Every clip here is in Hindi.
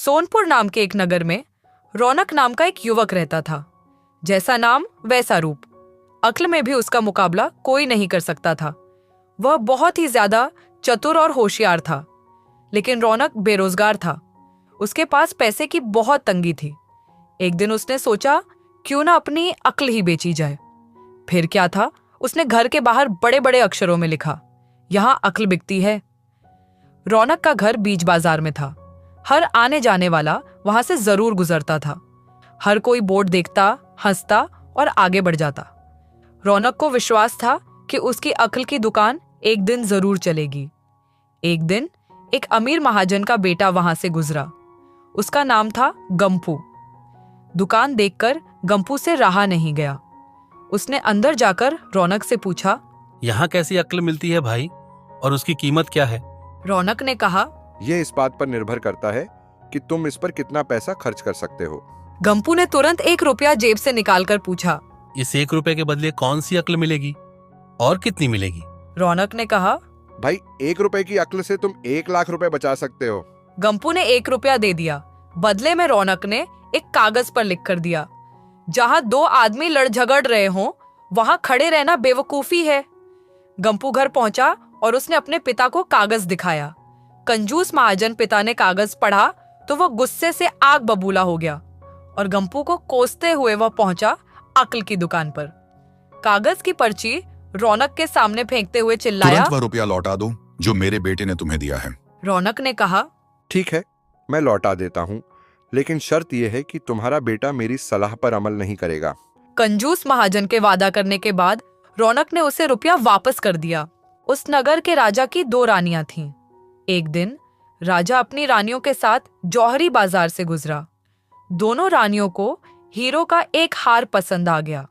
सोनपुर नाम के एक नगर में रौनक नाम का एक युवक रहता था। जैसा नाम वैसा रूप। अक्ल में भी उसका मुकाबला कोई नहीं कर सकता था। वह बहुत ही ज्यादा चतुर और होशियार था। लेकिन रौनक बेरोजगार था। उसके पास पैसे की बहुत तंगी थी। एक दिन उसने सोचा क्यों ना अपनी अक्ल ही बेची जाए। फिर क्या था, उसने घर के बाहर बड़े बड़े अक्षरों में लिखा, यहां अक्ल बिकती है। रौनक का घर बीच बाजार में था। हर आने जाने वाला वहां से जरूर गुजरता था। हर कोई बोर्ड देखता, हंसता और आगे बढ़ जाता। रौनक को विश्वास था कि उसकी अक्ल की दुकान एक दिन जरूर चलेगी। एक दिन एक अमीर महाजन का बेटा वहां से गुजरा। उसका नाम था गंपू। दुकान देखकर गंपू से रहा नहीं गया। उसने अंदर जाकर रौनक से पूछा, यहाँ कैसी अक्ल मिलती है भाई, और उसकी कीमत क्या है? रौनक ने कहा, यह इस बात पर निर्भर करता है कि तुम इस पर कितना पैसा खर्च कर सकते हो। गंपू ने तुरंत 1 रुपया जेब से निकालकर पूछा, इस 1 रुपए के बदले कौन सी अक्ल मिलेगी और कितनी मिलेगी? रौनक ने कहा, भाई 1 रुपए की अक्ल से तुम 1 लाख रुपए बचा सकते हो। गंपू ने 1 रुपया दे दिया। बदले में रौनक ने एक कागज पर लिख कर दिया, जहां 2 आदमी लड़ झगड़ रहे हों वहां खड़े रहना बेवकूफी है। गंपू घर पहुंचा और उसने अपने पिता को कागज दिखाया। कंजूस महाजन पिता ने कागज पढ़ा तो वह गुस्से से आग बबूला हो गया और गंपू को कोसते हुए वह पहुंचा अक्ल की दुकान पर। कागज की पर्ची रौनक के सामने फेंकते हुए चिल्लाया, तुरंत वह रुपया लौटा दो जो मेरे बेटे ने तुम्हें दिया है। रौनक ने कहा, ठीक है, मैं लौटा देता हूँ, लेकिन शर्त यह है कि तुम्हारा बेटा मेरी सलाह पर अमल नहीं करेगा। कंजूस महाजन के वादा करने के बाद रौनक ने उसे रुपया वापस कर दिया। उस नगर के राजा की 2 रानियां थीं। एक दिन राजा अपनी रानियों के साथ जौहरी बाजार से गुजरा। दोनों रानियों को हीरो का एक हार पसंद आ गया।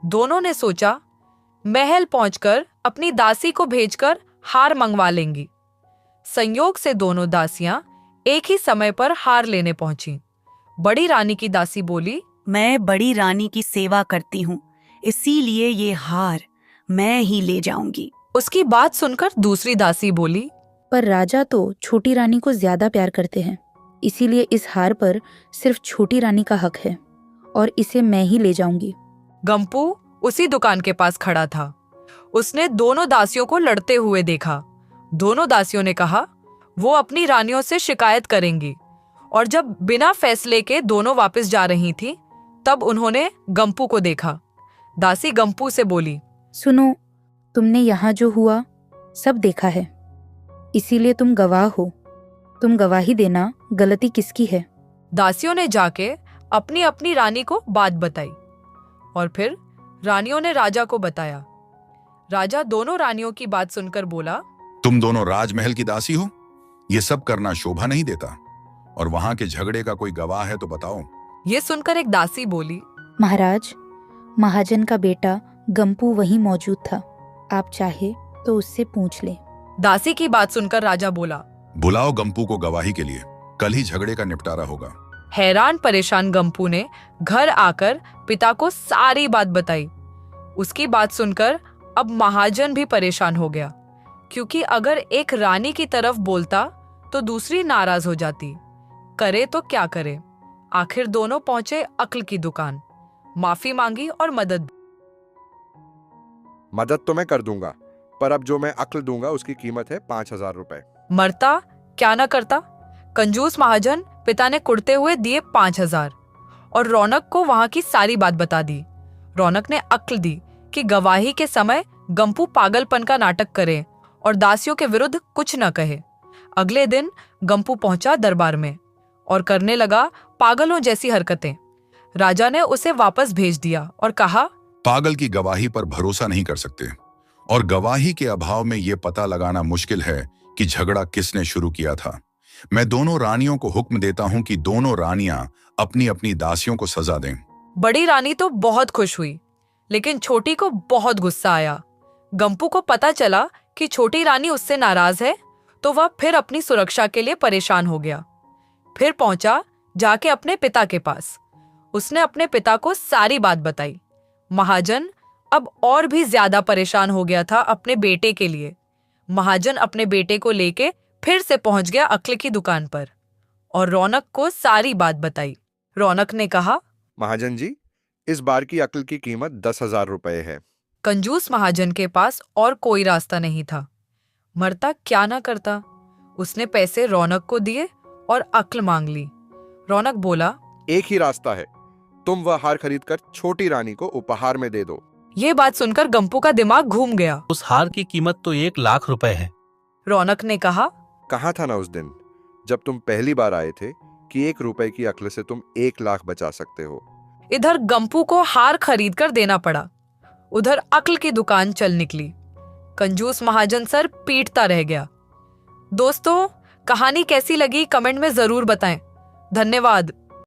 दोनों ने सोचा महल पहुंचकर अपनी दासी को भेजकर हार मंगवा लेंगी। संयोग से दोनों दासियां एक ही समय पर हार लेने पहुंची। बड़ी रानी की दासी बोली, मैं बड़ी रानी की सेवा करती हूँ, इसीलिए ये हार मैं ही ले जाऊंगी। उसकी बात सुनकर दूसरी दासी बोली, पर राजा तो छोटी रानी को ज्यादा प्यार करते हैं, इसीलिए इस हार पर सिर्फ छोटी रानी का हक है और इसे मैं ही ले जाऊंगी। गंपू उसी दुकान के पास खड़ा था। उसने दोनों दासियों को लड़ते हुए देखा। दोनों दासियों ने कहा वो अपनी रानियों से शिकायत करेंगी, और जब बिना फैसले के दोनों वापस जा रही थीं, तब उन्होंने गंपू को देखा। दासी गंपू से बोली, सुनो, तुमने यहाँ जो हुआ सब देखा है, इसीलिए तुम गवाह हो। तुम गवाही देना गलती किसकी है। दासियों ने जाके अपनी अपनी रानी को बात बताई और फिर रानियों ने राजा को बताया। राजा दोनों रानियों की बात सुनकर बोला, तुम दोनों राजमहल की दासी हो, ये सब करना शोभा नहीं देता, और वहां के झगड़े का कोई गवाह है तो बताओ। ये सुनकर एक दासी बोली, महाराज, महाजन का बेटा गंपू वहीं मौजूद था, आप चाहे तो उससे पूछ ले। दासी की बात सुनकर राजा बोला, बुलाओ गंपू को गवाही के लिए, कल ही झगड़े का निपटारा होगा। हैरान परेशान गंपू ने घर आकर पिता को सारी बात बताई। उसकी बात सुनकर अब महाजन भी परेशान हो गया, क्योंकि अगर एक रानी की तरफ बोलता तो दूसरी नाराज हो जाती। करे तो क्या करे। आखिर दोनों पहुंचे अक्ल की दुकान। माफी मांगी और मदद तो मैं कर दूंगा, पर अब जो मैं अक्ल दूंगा उसकी कीमत है 5,000 रुपए। मरता क्या न करता। कंजूस महाजन पिता ने कुड़ते हुए दिए 5,000 और रौनक को वहां की सारी बात बता दी। रौनक ने अक्ल दी कि गवाही के समय गंपू पागलपन का नाटक करे और दासियों के विरुद्ध कुछ न कहे। अगले दिन गंपू पहुंचा दरबार में और करने लगा पागलों जैसी हरकतें। राजा ने उसे वापस भेज दिया और कहा, पागल की गवाही पर भरोसा नहीं कर सकते, और गवाही के अभाव में ये पता लगाना मुश्किल है कि झगड़ा किसने शुरू किया था। मैं दोनों रानियों को हुक्म देता हूं कि दोनों रानियां अपनी अपनी दासियों को सजा दें। बड़ी रानी तो बहुत खुश हुई, लेकिन छोटी को बहुत गुस्सा आया। गंपू को पता चला कि छोटी रानी उससे नाराज है, तो वह फिर अपनी सुरक्षा के लिए परेशान हो गया। फिर पहुंचा जाके अपने पिता के पास। उसने अपने पिता को सारी बात बताई। महाजन अब और भी ज्यादा परेशान हो गया था अपने बेटे के लिए। महाजन अपने बेटे को लेके फिर से पहुंच गया अक्ल की दुकान पर और रौनक को सारी बात बताई। रौनक ने कहा, महाजन जी, इस बार की अक्ल की कीमत 10,000 रुपए है। कंजूस महाजन के पास और कोई रास्ता नहीं था। मरता क्या ना करता। उसने पैसे रौनक को दिए और अक्ल मांग ली। रौनक बोला, एक ही रास्ता है, तुम वह हार खरीदकर छोटी रानी को उपहार में दे दो। ये बात सुनकर गंपू का दिमाग घूम गया। उस हार की कीमत तो 1,00,000 रुपए है। रौनक ने कहा, कहाँ था ना उस दिन जब तुम पहली बार आए थे कि 1 रुपए की अक्ल से तुम 1,00,000 बचा सकते हो। इधर गंपू को हार खरीद कर देना पड़ा, उधर अक्ल की दुकान चल निकली। कंजूस महाजन सर पीटता रह गया। दोस्तों, कहानी कैसी लगी कमेंट में जरूर बताएं। धन्यवाद।